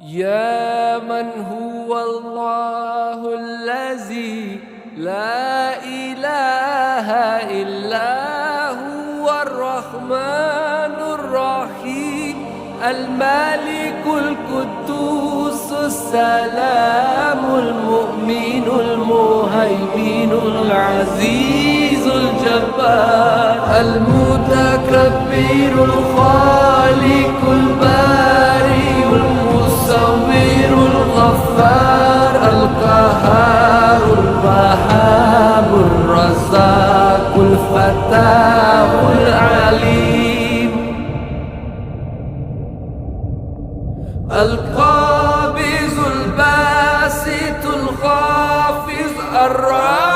يا من هو الله الذي لا إله إلا هو الرحمن الرحيم الملك القدوس السلام المؤمن المهيمن العزيز الجبار المتكبر الخالق البارئ المصور الغفار القهار الوهاب الرزاق الفتاح العليم القابض الباسط الخافض الرافع